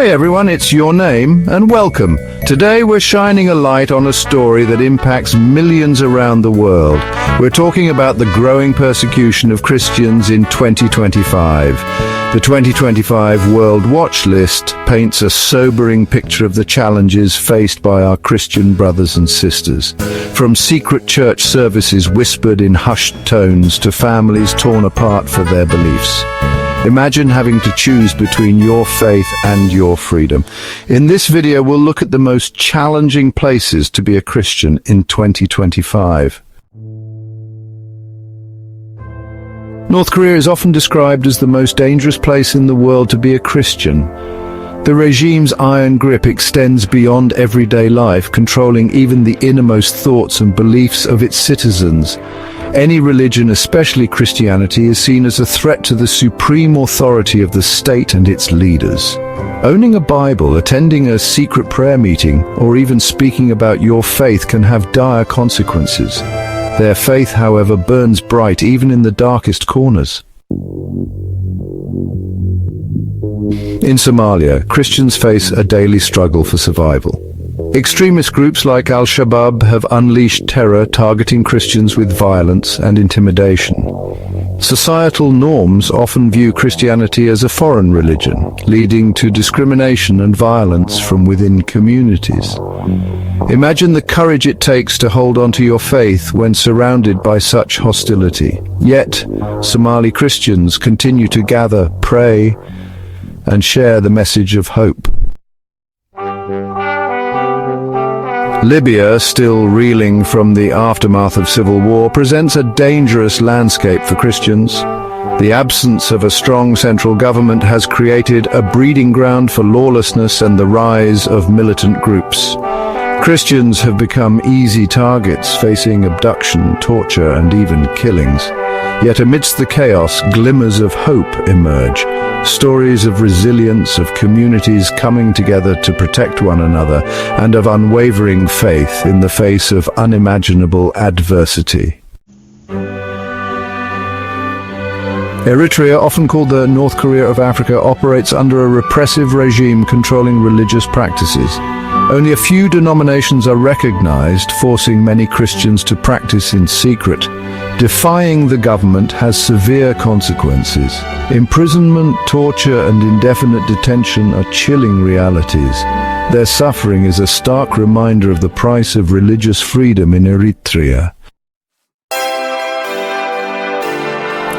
Hey everyone, it's Your Name, and welcome. Today we're shining a light on a story that impacts millions around the world. We're talking about the growing persecution of Christians in 2025. The 2025 World Watch List paints a sobering picture of the challenges faced by our Christian brothers and sisters. From secret church services whispered in hushed tones to families torn apart for their beliefs. Imagine having to choose between your faith and your freedom. In this video, we'll look at the most challenging places to be a Christian in 2025. North Korea is often described as the most dangerous place in the world to be a Christian. The regime's iron grip extends beyond everyday life, controlling even the innermost thoughts and beliefs of its citizens. Any religion, especially Christianity, is seen as a threat to the supreme authority of the state and its leaders. Owning a Bible, attending a secret prayer meeting, or even speaking about your faith can have dire consequences. Their faith, however, burns bright even in the darkest corners. In Somalia, Christians face a daily struggle for survival. Extremist groups like Al-Shabaab have unleashed terror, targeting Christians with violence and intimidation. Societal norms often view Christianity as a foreign religion, leading to discrimination and violence from within communities. Imagine the courage it takes to hold on to your faith when surrounded by such hostility. Yet, Somali Christians continue to gather, pray, and share the message of hope. Libya, still reeling from the aftermath of civil war, presents a dangerous landscape for Christians. The absence of a strong central government has created a breeding ground for lawlessness and the rise of militant groups. Christians have become easy targets, facing abduction, torture, and even killings. Yet amidst the chaos, glimmers of hope emerge. Stories of resilience, of communities coming together to protect one another, and of unwavering faith in the face of unimaginable adversity. Eritrea, often called the North Korea of Africa, operates under a repressive regime controlling religious practices. Only a few denominations are recognized, forcing many Christians to practice in secret. Defying the government has severe consequences. Imprisonment, torture, and indefinite detention are chilling realities. Their suffering is a stark reminder of the price of religious freedom in Eritrea.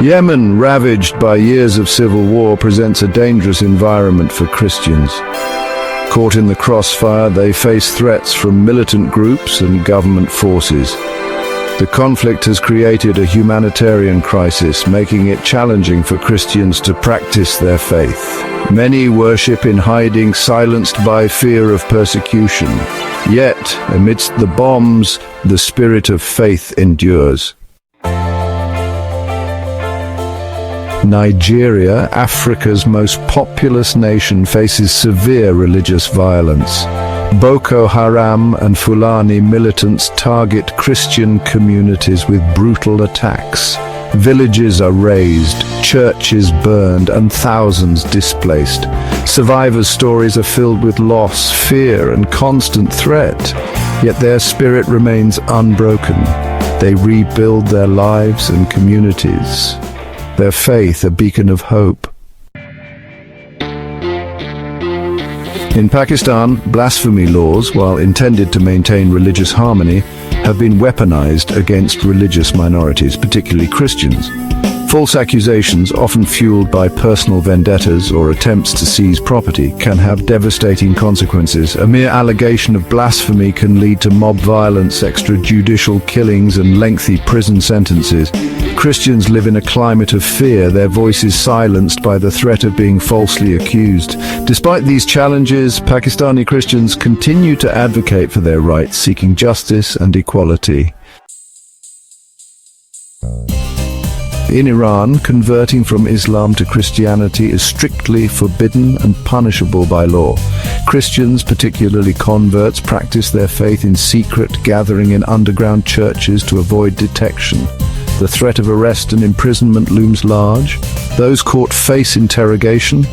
Yemen, ravaged by years of civil war, presents a dangerous environment for Christians. Caught in the crossfire, they face threats from militant groups and government forces. The conflict has created a humanitarian crisis, making it challenging for Christians to practice their faith. Many worship in hiding, silenced by fear of persecution. Yet, amidst the bombs, the spirit of faith endures. Nigeria, Africa's most populous nation, faces severe religious violence. Boko Haram and Fulani militants target Christian communities with brutal attacks. Villages are razed, churches burned, and thousands displaced. Survivors' stories are filled with loss, fear, and constant threat. Yet their spirit remains unbroken. They rebuild their lives and communities. Their faith a beacon of hope. In Pakistan, blasphemy laws, while intended to maintain religious harmony, have been weaponized against religious minorities, particularly Christians. False accusations, often fueled by personal vendettas or attempts to seize property, can have devastating consequences. A mere allegation of blasphemy can lead to mob violence, extrajudicial killings, and lengthy prison sentences. Christians live in a climate of fear, their voices silenced by the threat of being falsely accused. Despite these challenges, Pakistani Christians continue to advocate for their rights, seeking justice and equality. In Iran, converting from Islam to Christianity is strictly forbidden and punishable by law. Christians, particularly converts, practice their faith in secret, gathering in underground churches to avoid detection. The threat of arrest and imprisonment looms large. Those caught face interrogation,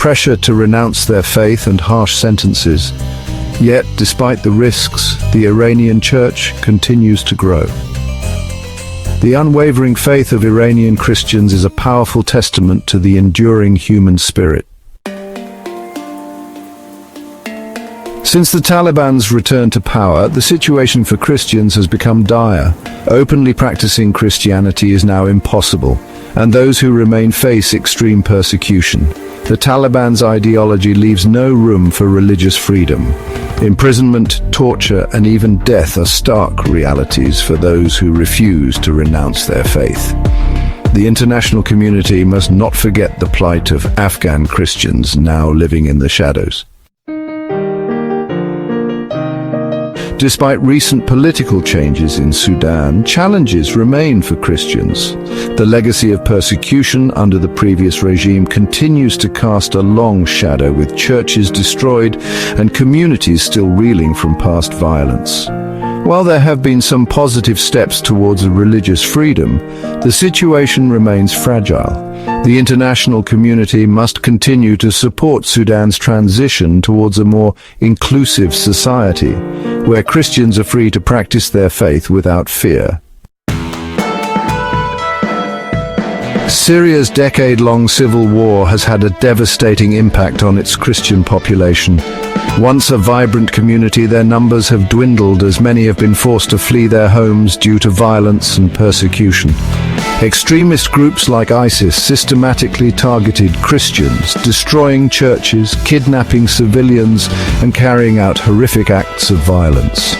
pressure to renounce their faith and harsh sentences. Yet, despite the risks, the Iranian church continues to grow. The unwavering faith of Iranian Christians is a powerful testament to the enduring human spirit. Since the Taliban's return to power, the situation for Christians has become dire. Openly practicing Christianity is now impossible, and those who remain face extreme persecution. The Taliban's ideology leaves no room for religious freedom. Imprisonment, torture, and even death are stark realities for those who refuse to renounce their faith. The international community must not forget the plight of Afghan Christians now living in the shadows. Despite recent political changes in Sudan, challenges remain for Christians. The legacy of persecution under the previous regime continues to cast a long shadow, with churches destroyed and communities still reeling from past violence. While there have been some positive steps towards religious freedom, the situation remains fragile. The international community must continue to support Sudan's transition towards a more inclusive society, where Christians are free to practice their faith without fear. Syria's decade-long civil war has had a devastating impact on its Christian population. Once a vibrant community, their numbers have dwindled as many have been forced to flee their homes due to violence and persecution. Extremist groups like ISIS systematically targeted Christians, destroying churches, kidnapping civilians, and carrying out horrific acts of violence.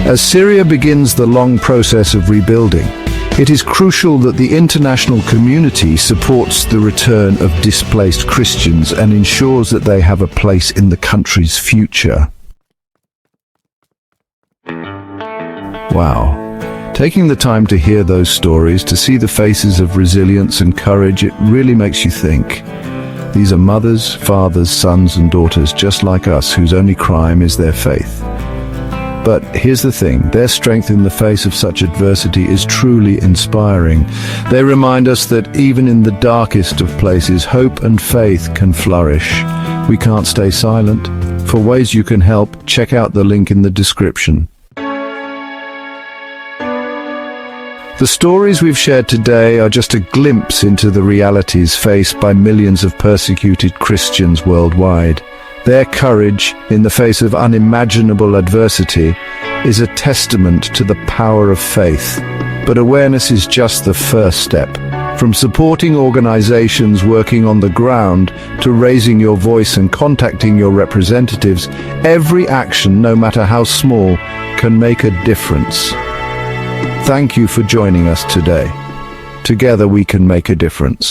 As Syria begins the long process of rebuilding, it is crucial that the international community supports the return of displaced Christians and ensures that they have a place in the country's future. Wow. Taking the time to hear those stories, to see the faces of resilience and courage, it really makes you think. These are mothers, fathers, sons and daughters just like us, whose only crime is their faith. But here's the thing, their strength in the face of such adversity is truly inspiring. They remind us that even in the darkest of places, hope and faith can flourish. We can't stay silent. For ways you can help, check out the link in the description. The stories we've shared today are just a glimpse into the realities faced by millions of persecuted Christians worldwide. Their courage in the face of unimaginable adversity is a testament to the power of faith. But awareness is just the first step. From supporting organizations working on the ground to raising your voice and contacting your representatives, every action, no matter how small, can make a difference. Thank you for joining us today. Together we can make a difference.